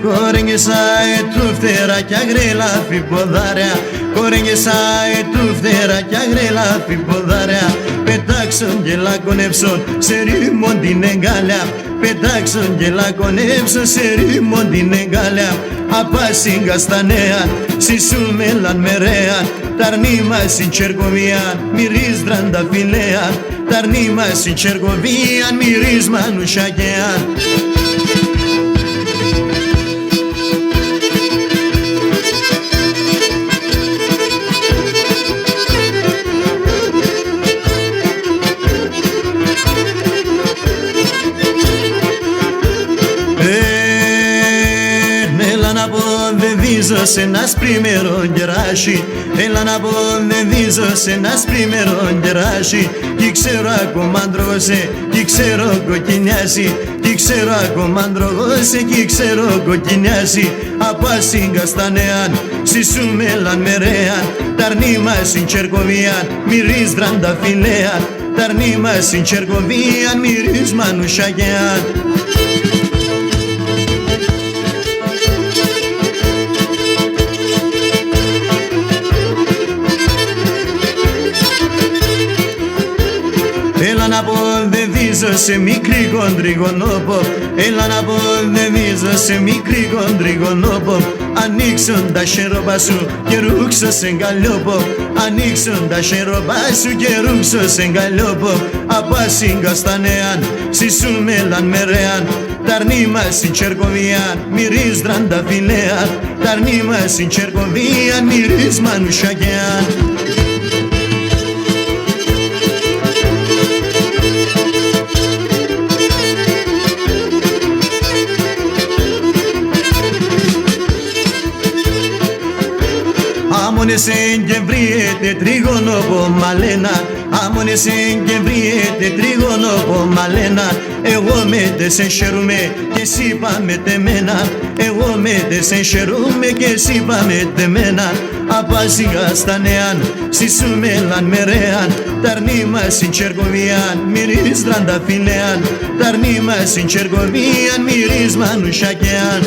Κορένισα του φτερά κι αγρέλα φιμποδάρια. Κορένισα του φτερά κι αγρέλα φιμποδάρια. Πετάξον και λακωνεύσον σε ρήμον την εγκάλια. Πετάξον και λακωνεύσον σε ρήμον την εγκάλια. Απάσιγκα στα νέα, σισούμελαν μερέαν. Ταρνή μας στην Τσερκοβία, μυρίζδραν τα φιλέα. Ταρνή μας στην Τσερκοβία, μυρίζμαν ουσακέαν. Σε ένας πρίμερο γεράσι, έλα να πω δεν δίζω σε ένας πρίμερο γεράσι. Κι ξέρω ακόμα ντρογώσε, κι ξέρω κοκκινιάσει. Κι ξέρω ακόμα ντρογώσε, κι ξέρω κοκκινιάσει. Απάσιγκα στα νέαν, σισούμελαν μερέαν. Ταρνή μας στην Τσερκοβία, μυρίζδραν τα φιλέαν. Ταρνή μας στην Τσερκοβία, μυρίζμαν ουσακέαν. Έλα να πω δεν βίζω σε μικρή κοντριγονόπο. Έλα να πω δεν βίζω σε μικρή κοντριγονόπο. Ανοίξον τα σιρόπα σου και ρούξω σε γκαλιόπο. Ανοίξον τα σιρόπα σου και ρούξω σε γκαλιόπο. Απάσιγκα στα νέαν, σισούμελαν μερέαν. Ταρνή μας στην Τσερκοβία, μυρίζδραν τα φιλέα. Ταρνή μας στην Τσερκοβία, μυρίζμαν ουσακέαν. Άμονε Σεπτεμβριέτε τρίγωνο από μαλένα. Άμονε Σεπτεμβριέτε τρίγωνο από μαλένα. Εγώ με τε σε χαίρομαι και εσύ πάμε τεμένα. Εγώ με τε σε χαίρομαι και εσύ πάμε τεμένα. Απάσιγα στα νέαν, σισούμελαν μερέαν. Ταρνή μας στην Τσερκοβία, μυρίζδραν τα φιλέαν. Ταρνή μας στην Τσερκοβία, μυρίζμαν ουσακέαν.